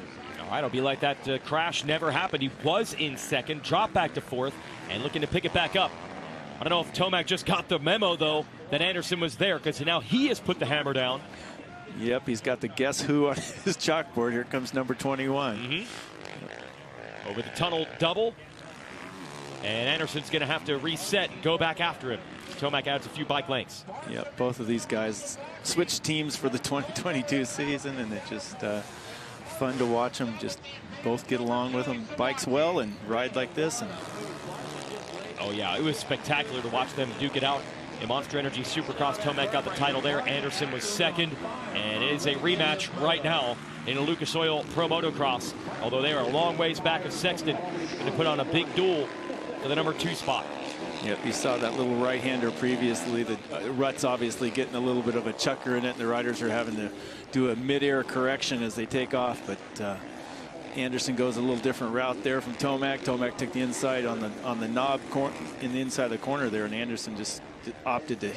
All right, it'll be like that crash never happened. He was in 2nd, dropped back to 4th, and looking to pick it back up. I don't know if Tomac just got the memo, though, that Anderson was there, because now he has put the hammer down. Yep, he's got the guess who on his chalkboard. Here comes number 21. Over the tunnel double. And Anderson's going to have to reset and go back after him. Tomac adds a few bike lengths. Yep, both of these guys switched teams for the 2022 season, and it's just fun to watch them just both get along with them. Bikes well and ride like this. And oh, yeah, it was spectacular to watch them duke it out. In Monster Energy Supercross, Tomac got the title there. Anderson was 2nd, and it is a rematch right now in a Lucas Oil Pro Motocross. Although they are a long ways back of Sexton, going to put on a big duel for the number 2 spot. Yep, you saw that little right-hander previously. The rut's obviously getting a little bit of a chucker in it, and the riders are having to do a mid-air correction as they take off. But Anderson goes a little different route there from Tomac. Tomac took the inside on the knob in the inside of the corner there, and Anderson just opted to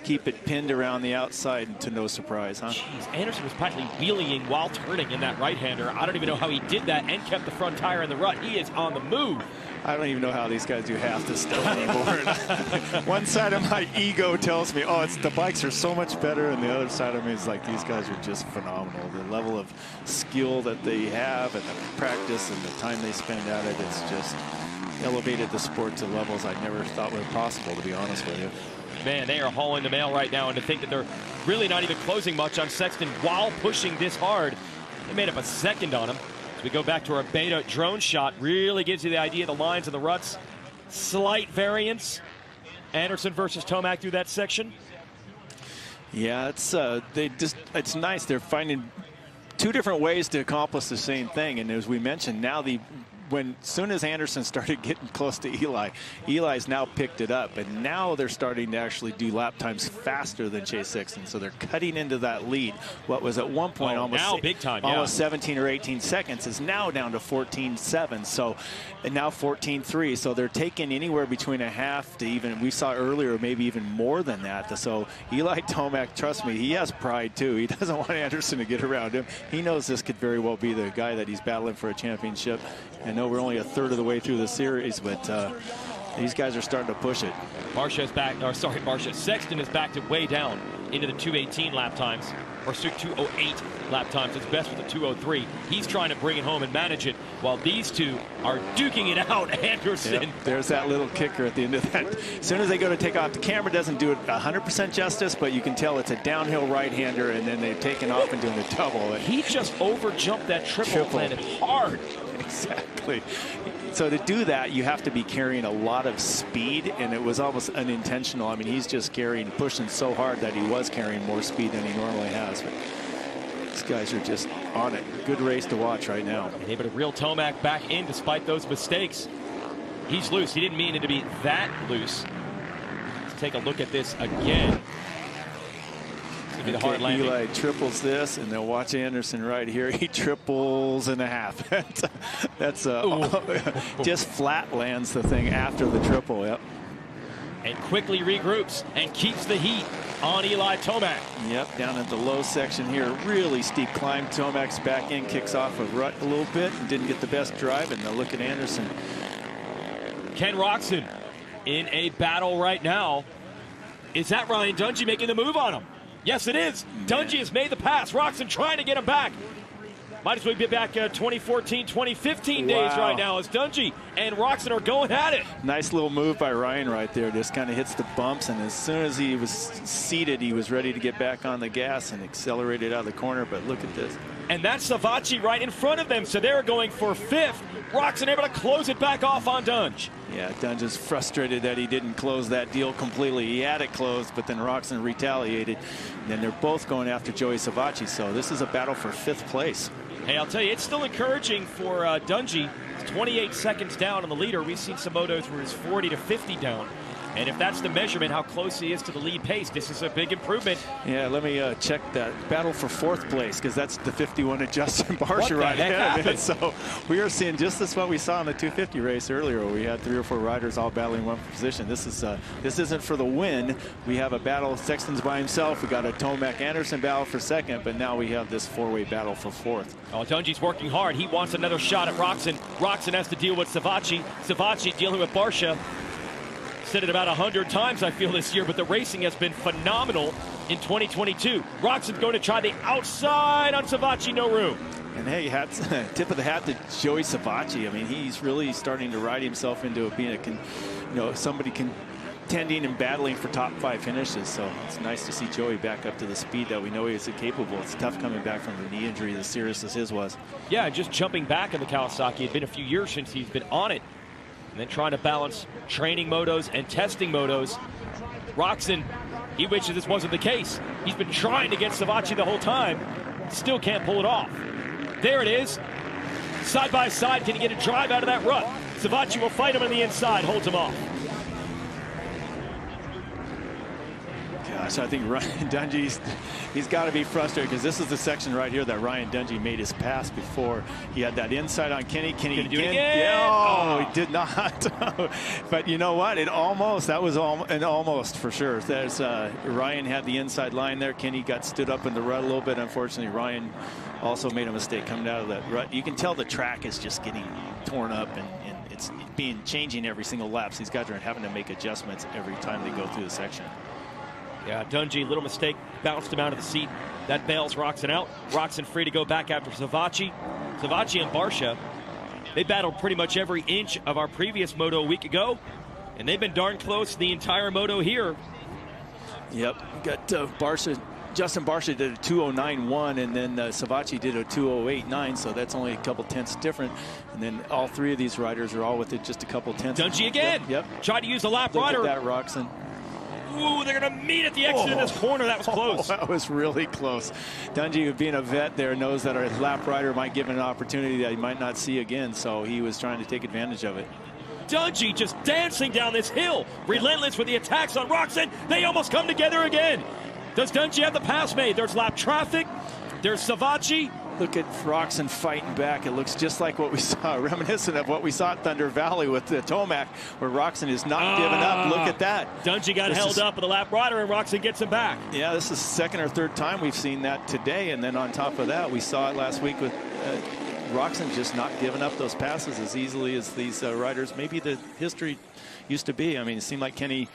keep it pinned around the outside to no surprise, huh? Jeez, Anderson was practically wheeling while turning in that right-hander. I don't even know how he did that and kept the front tire in the rut. He is on the move. I don't even know how these guys do half this stuff anymore. One side of my ego tells me, oh, the bikes are so much better, and the other side of me is like, these guys are just phenomenal. The level of skill that they have and the practice and the time they spend at it, it's just elevated the sport to levels I never thought were possible, to be honest with you. Man, they are hauling the mail right now, and to think that they're really not even closing much on Sexton while pushing this hard. They made up a second on him. As we go back to our beta drone shot, really gives you the idea of the lines and the ruts. Slight variance. Anderson versus Tomac through that section. Yeah, it's nice. They're finding two different ways to accomplish the same thing. And as we mentioned, now soon as Anderson started getting close to Eli's now picked it up, and now they're starting to actually do lap times faster than Chase Sexton. So they're cutting into that lead. What was at one point almost big time, almost 17 or 18 seconds is now down to 14.7. So and now 14.3. So they're taking anywhere between a half to even, we saw earlier, maybe even more than that. So Eli Tomac, trust me, he has pride too. He doesn't want Anderson to get around him. He knows this could very well be the guy that he's battling for a championship. I know we're only a third of the way through the series, but these guys are starting to push it. Sexton is backed it way down into the 2:18 lap times, or 2:08 lap times. It's best with the 2:03. He's trying to bring it home and manage it, while these two are duking it out. Anderson. Yep, there's that little kicker at the end of that. As soon as they go to take off, the camera doesn't do it 100% justice, but you can tell it's a downhill right-hander, and then they've taken off and doing the double. He just overjumped that triple. Landed hard. Exactly. So to do that, you have to be carrying a lot of speed, and it was almost unintentional. I mean, he's just pushing so hard that he was carrying more speed than he normally has. But these guys are just on it. Good race to watch right now. Able to reel Tomac back in despite those mistakes. He's loose. He didn't mean it to be that loose. Let's take a look at this again. The hard landing. Eli triples this, and they'll watch Anderson right here. He triples and a half. That's just flat lands the thing after the triple. Yep. And quickly regroups and keeps the heat on Eli Tomac. Yep, down at the low section here, really steep climb. Tomac's back in, kicks off a rut a little bit, and didn't get the best drive. And they'll look at Anderson. Ken Roczen in a battle right now. Is that Ryan Dungey making the move on him? Yes, it is. Dungey has made the pass. Roczen trying to get him back. Might as well be back 2014, 2015 days right now as Dungey and Roczen are going at it. Nice little move by Ryan right there. Just kind of hits the bumps, and as soon as he was seated, he was ready to get back on the gas and accelerated out of the corner. But look at this. And that's Savatgy right in front of them, so they're going for fifth. Roczen able to close it back off on Dungey. Yeah, Dungey's frustrated that he didn't close that deal completely. He had it closed, but then Roczen retaliated. And then they're both going after Joey Savatgy, so this is a battle for fifth place. Hey, I'll tell you, it's still encouraging for Dungey. It's 28 seconds down on the leader. We've seen some motos where it's 40 to 50 down. And if that's the measurement, how close he is to the lead pace, this is a big improvement. Yeah, let me check that battle for fourth place, because that's the 51 of Justin Barsha right ahead of it. So we are seeing just as what we saw in the 250 race earlier, where we had 3 or 4 riders all battling one position. This isn't for the win. We have a battle. Sexton's by himself. We got a Tomac Anderson battle for second, but now we have this 4-way battle for fourth. Oh, Dungey's working hard. He wants another shot at Roczen. Roczen has to deal with Savatgy. Savatgy dealing with Barsha. Said it about 100 times, I feel, this year, but the racing has been phenomenal in 2022. Roczen's going to try the outside on Savatgy, no room. And hey, tip of the hat to Joey Savatgy. I mean, he's really starting to ride himself into being somebody contending and battling for top 5 finishes. So it's nice to see Joey back up to the speed that we know he is capable. It's tough coming back from the knee injury as serious as his was. Yeah, just jumping back in the Kawasaki. It's been a few years since he's been on it. And then trying to balance training motos and testing motos. Roczen, he wishes this wasn't the case. He's been trying to get Savatgy the whole time. Still can't pull it off. There it is. Side by side, can he get a drive out of that rut? Savatgy will fight him on the inside, holds him off. gosh, I think Ryan Dungey's, he's got to be frustrated, because this is the section right here that Ryan Dungey made his pass before. He had that inside on Kenny. Kenny do it again. Yeah, he did not. But you know what? That was an almost for sure. There's Ryan had the inside line there. Kenny got stood up in the rut a little bit. Unfortunately, Ryan also made a mistake coming out of that rut. You can tell the track is just getting torn up, and it's changing every single lap. So these guys are having to make adjustments every time they go through the section. Yeah, Dungey, little mistake, bounced him out of the seat. That bails Roczen out. Roczen free to go back after Savacci. Savacci and Barcia, they battled pretty much every inch of our previous moto a week ago, and they've been darn close the entire moto here. Yep, got Barcia. Justin Barcia did a 2:09.1, and then Savacci did a 2:08.9, so that's only a couple tenths different. And then all three of these riders are all within just a couple tenths. Dungey again. Yep. Tried to use the lap rider. Look at that, Roczen. Ooh, they're going to meet at the exit of this corner. That was close. That was really close. Dungey, being a vet there, knows that our lap rider might give him an opportunity that he might not see again, so he was trying to take advantage of it. Dungey just dancing down this hill, relentless with the attacks on Roczen. They almost come together again. Does Dungey have the pass made? There's lap traffic. There's Savacci. Look at Roczen fighting back. It looks just like what we saw, reminiscent of what we saw at Thunder Valley with the Tomac, where Roczen is not giving up. Look at that. Dungey got held up with the lap rider, and Roczen gets him back. Yeah, this is the second or third time we've seen that today. And then on top of that, we saw it last week with Roczen just not giving up those passes as easily as these riders. Maybe the history used to be. I mean, it seemed like Kenny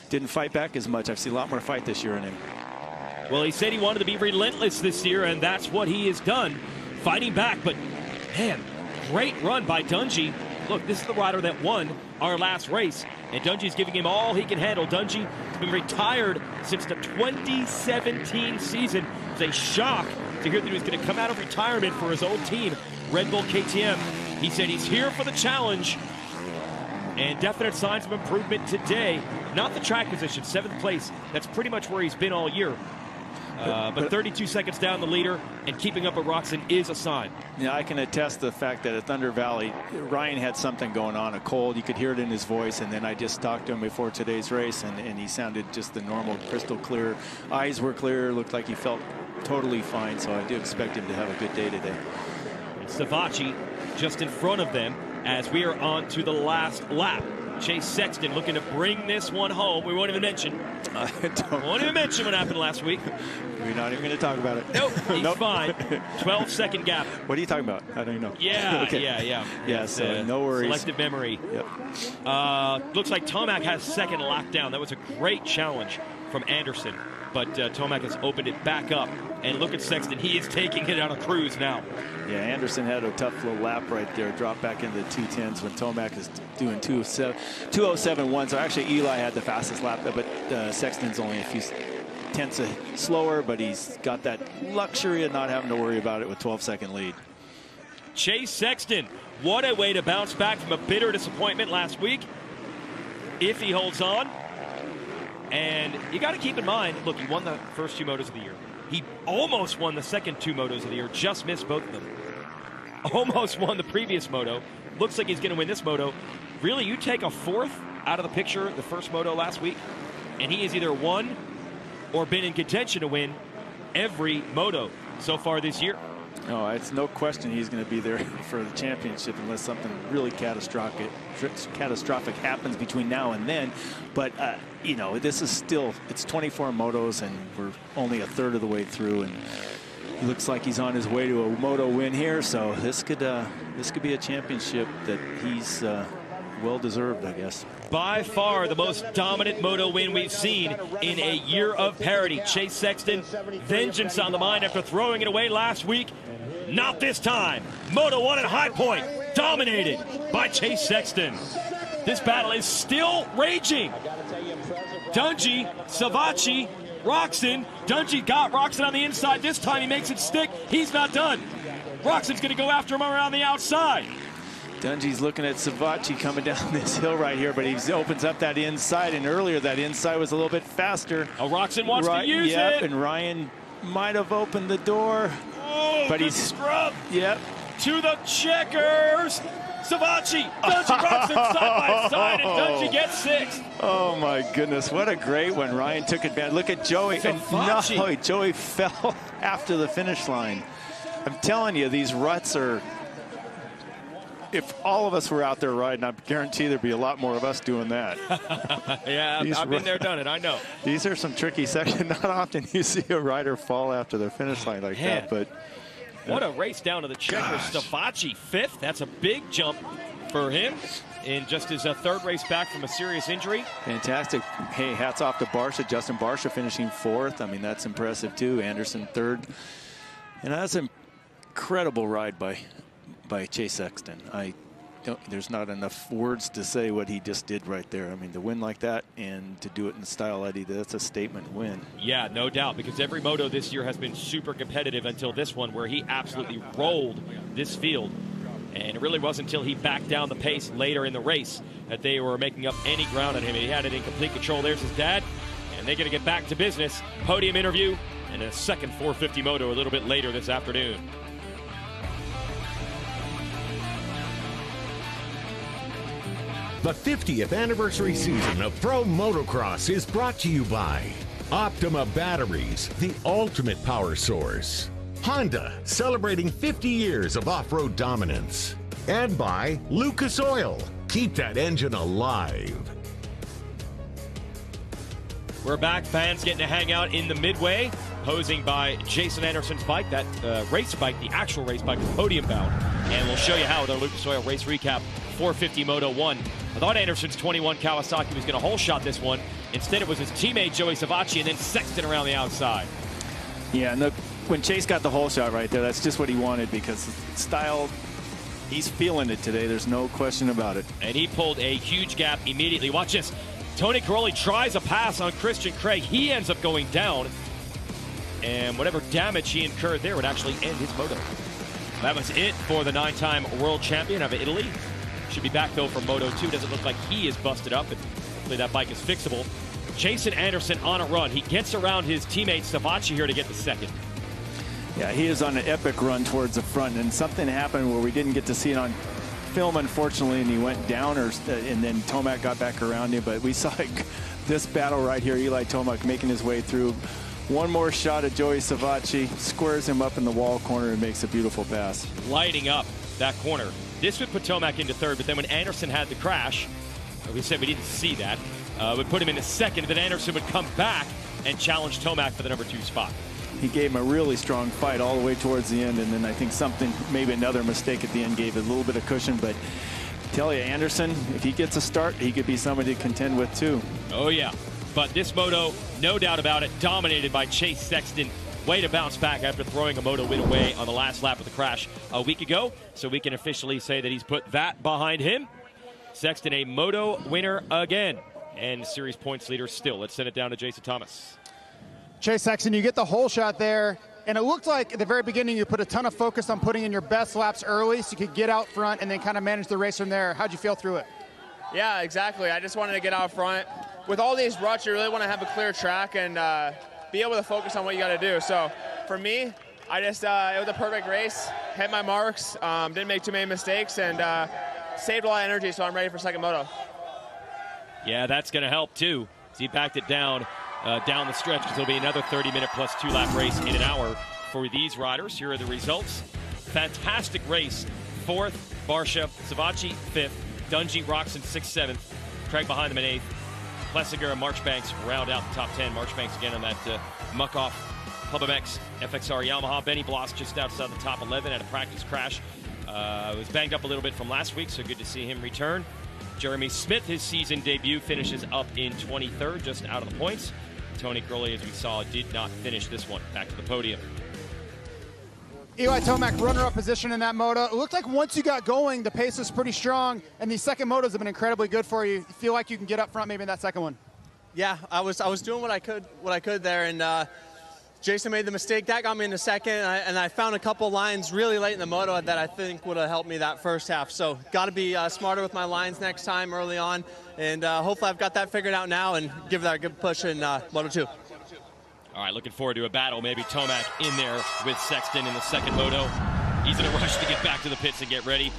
didn't fight back as much. I've seen a lot more fight this year in him. Well, he said he wanted to be relentless this year, and that's what he has done, fighting back. But, man, great run by Dungey. Look, this is the rider that won our last race, and Dungey's giving him all he can handle. Dungey has been retired since the 2017 season. It's a shock to hear that he was going to come out of retirement for his old team, Red Bull KTM. He said he's here for the challenge, and definite signs of improvement today. Not the track position, 7th place. That's pretty much where he's been all year. But 32 seconds down the leader, and keeping up with Roczen is a sign. Yeah, I can attest to the fact that at Thunder Valley, Ryan had something going on, a cold. You could hear it in his voice, and then I just talked to him before today's race, and he sounded just the normal, crystal clear. Eyes were clear, looked like he felt totally fine, so I do expect him to have a good day today. And Savacci just in front of them as we are on to the last lap. Chase Sexton looking to bring this one home. We won't even mention. Won't even mention what happened last week. We're not even going to talk about it. Nope, he's fine. 12-second gap. What are you talking about? I don't even know. Yeah, okay. yeah. So no worries. Selective memory. Yep. Looks like Tomac has second lockdown. That was a great challenge from Anderson. But Tomac has opened it back up. And look at Sexton. He is taking it on a cruise now. Yeah, Anderson had a tough little lap right there. Dropped back into the 210s when Tomac is doing 2:07.1. So actually Eli had the fastest lap, but Sexton's only a few tenths slower, but he's got that luxury of not having to worry about it with 12-second lead. Chase Sexton, what a way to bounce back from a bitter disappointment last week. If he holds on. And you got to keep in mind, look, he won the first 2 motos of the year. He almost won the second 2 motos of the year, just missed both of them. Almost won the previous moto. Looks like he's going to win this moto. Really, you take a 4th out of the picture, the first moto last week, and he has either won or been in contention to win every moto so far this year. No, it's no question he's going to be there for the championship unless something really catastrophic happens between now and then. But, you know, this is still, it's 24 motos, and we're only a third of the way through. And he looks like he's on his way to a moto win here. So this could be a championship that he's well-deserved, I guess. By far the most dominant moto win we've seen in a year of parity. Chase Sexton, vengeance on the mind after throwing it away last week. Not this time. Moto 1 at High Point, dominated by Chase Sexton. This battle is still raging. Dungey, Savacci, Roczen. Dungey got Roczen on the inside. This time he makes it stick. He's not done. Roczen's going to go after him around the outside. Dungey's looking at Savacci coming down this hill right here, but he opens up that inside, and earlier that inside was a little bit faster. Oh, Roczen wants to use it. And Ryan might have opened the door. Oh, but he's scrubbed. Yep. To the checkers. Savachi, Dungey rocks him side by side, and Dungey gets 6th. Oh my goodness, what a great one. Ryan took advantage. Look at Joey. Savachi. And no, Joey fell after the finish line. I'm telling you, these ruts are, if all of us were out there riding, I guarantee there'd be a lot more of us doing that. Yeah, I've been there, done it, I know. These are some tricky sections. Not often you see a rider fall after the finish line like that, but what a race down to the checkers. Savachi 5th. That's a big jump for him in just his 3rd race back from a serious injury. Fantastic. Hey, hats off to Barsha. Justin Barsha finishing 4th. I mean, that's impressive too. Anderson 3rd. And that's an incredible ride by Chase Sexton. There's not enough words to say what he just did right there. I mean, to win like that and to do it in the style Eddie, that's a statement win. Yeah, no doubt, because every moto this year has been super competitive until this one, where he absolutely rolled this field. And it really wasn't until he backed down the pace later in the race that they were making up any ground on him. He had it in complete control. There's his dad, and they're going to get back to business. Podium interview and a second 450 moto a little bit later this afternoon. The 50th anniversary season of Pro Motocross is brought to you by Optima Batteries, the ultimate power source. Honda, celebrating 50 years of off-road dominance. And by Lucas Oil, keep that engine alive. We're back, fans getting to hang out in the midway, posing by Jason Anderson's bike, that race bike, the actual race bike, podium bound. And we'll show you how with our Lucas Oil race recap, 450 Moto 1. I thought Anderson's 21 Kawasaki was going to hole shot this one. Instead, it was his teammate, Joey Savachi, and then Sexton around the outside. Yeah, and when Chase got the hole shot right there, that's just what he wanted, because style, he's feeling it today. There's no question about it. And he pulled a huge gap immediately. Watch this. Tony Caroli tries a pass on Christian Craig. He ends up going down. And whatever damage he incurred there would actually end his moto. That was it for the 9-time world champion of Italy. Should be back, though, for Moto 2. Doesn't look like he is busted up, and hopefully that bike is fixable. Jason Anderson on a run. He gets around his teammate Savachi here to get the second. Yeah, he is on an epic run towards the front, and something happened where we didn't get to see it on film, unfortunately, and he went down, and then Tomac got back around him. But we saw this battle right here, Eli Tomac making his way through. One more shot at Joey Savachi, squares him up in the wall corner and makes a beautiful pass. Lighting up that corner. This would put Tomac into 3rd, but then when Anderson had the crash, we said we didn't see that, would put him into 2nd, then Anderson would come back and challenge Tomac for the number 2 spot. He gave him a really strong fight all the way towards the end, and then I think maybe another mistake at the end gave it a little bit of cushion, but I tell you, Anderson, if he gets a start, he could be somebody to contend with too. Oh yeah, but this moto, no doubt about it, dominated by Chase Sexton. Way to bounce back after throwing a moto win away on the last lap of the crash a week ago, so we can officially say that he's put that behind him. Sexton a moto winner again, and series points leader still. Let's send it down to Jason Thomas. Chase Sexton, you get the hole shot there, and it looked like at the very beginning you put a ton of focus on putting in your best laps early so you could get out front and then kind of manage the race from there. How'd you feel through it? Yeah, exactly. I just wanted to get out front. With all these ruts, you really want to have a clear track and be able to focus on what you got to do. So for me, I just, it was a perfect race, hit my marks, didn't make too many mistakes, and saved a lot of energy, so I'm ready for second moto. Yeah, that's going to help too. He backed it down the stretch, because it'll be another 30-minute plus 2-lap race in an hour for these riders. Here are the results. Fantastic race. 4th, Barsha. Savachi, 5th. Dungey, Roxon, 6th, 7th. Craig behind them in 8th. Plessinger and Marchbanks round out the top 10. Marchbanks again on that muck-off Club MX FXR Yamaha. Benny Bloss just outside the top 11 at a practice crash. Was banged up a little bit from last week, so good to see him return. Jeremy Smith, his season debut, finishes up in 23rd, just out of the points. Tony Crowley, as we saw, did not finish this one. Back to the podium. Eli Tomac, runner-up position in that moto. It looked like once you got going, the pace was pretty strong, and these second motos have been incredibly good for you. You feel like you can get up front maybe in that second one? Yeah, I was doing what I could there, and Jason made the mistake. That got me into second, and I found a couple lines really late in the moto that I think would have helped me that first half. So got to be smarter with my lines next time early on, and hopefully I've got that figured out now and give that a good push in Moto 2. All right, looking forward to a battle. Maybe Tomac in there with Sexton in the second moto. He's in a rush to get back to the pits and get ready.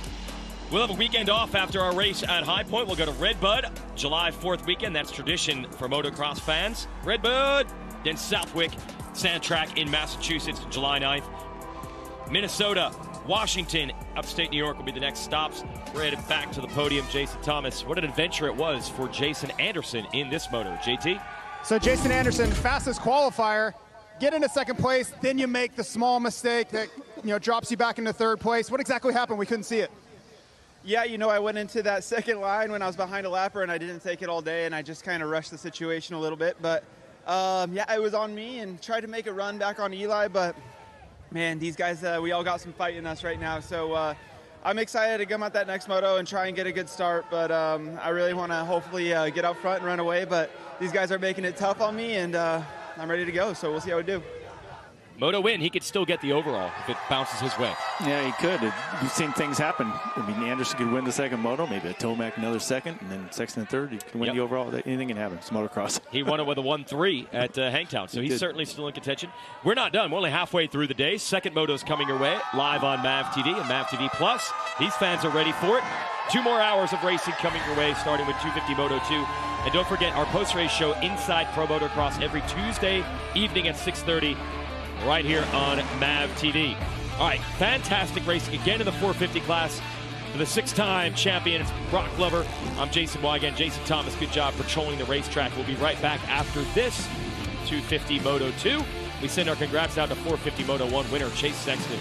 We'll have a weekend off after our race at High Point. We'll go to Redbud, July 4th weekend. That's tradition for motocross fans. Redbud, then Southwick Sand Track in Massachusetts, July 9th. Minnesota, Washington, upstate New York will be the next stops. We're headed back to the podium. Jason Thomas, what an adventure it was for Jason Anderson in this moto. JT? So Jason Anderson, fastest qualifier, get into second place, then you make the small mistake that drops you back into third place. What exactly happened? We couldn't see it. Yeah, I went into that second line when I was behind a lapper, and I didn't take it all day, and I just kind of rushed the situation a little bit. But, yeah, it was on me, and tried to make a run back on Eli. But, man, these guys, we all got some fight in us right now. So I'm excited to come out that next moto and try and get a good start. But I really want to hopefully get out front and run away. But these guys are making it tough on me, and I'm ready to go. So we'll see how we do. Moto win, he could still get the overall if it bounces his way. Yeah, he could. We've seen things happen. I mean, Anderson could win the second moto, maybe a Tomac another second, and then second and third, he could win the overall. Anything can happen. It's motocross. He won it with a 1-3 at Hangtown, so he's certainly still in contention. We're not done. We're only halfway through the day. Second moto's coming your way, live on MAV TV and MAV TV Plus. These fans are ready for it. 2 more hours of racing coming your way, starting with 250 Moto 2. And don't forget our post-race show, Inside Pro Motocross, every Tuesday evening at 6:30. Right here on MAV TV. All right, fantastic racing again in the 450 class for the 6-time champion. It's Brock Glover. I'm Jason Wygant. Jason Thomas, good job patrolling the racetrack. We'll be right back after this 250 Moto 2. We send our congrats out to 450 Moto 1 winner Chase Sexton.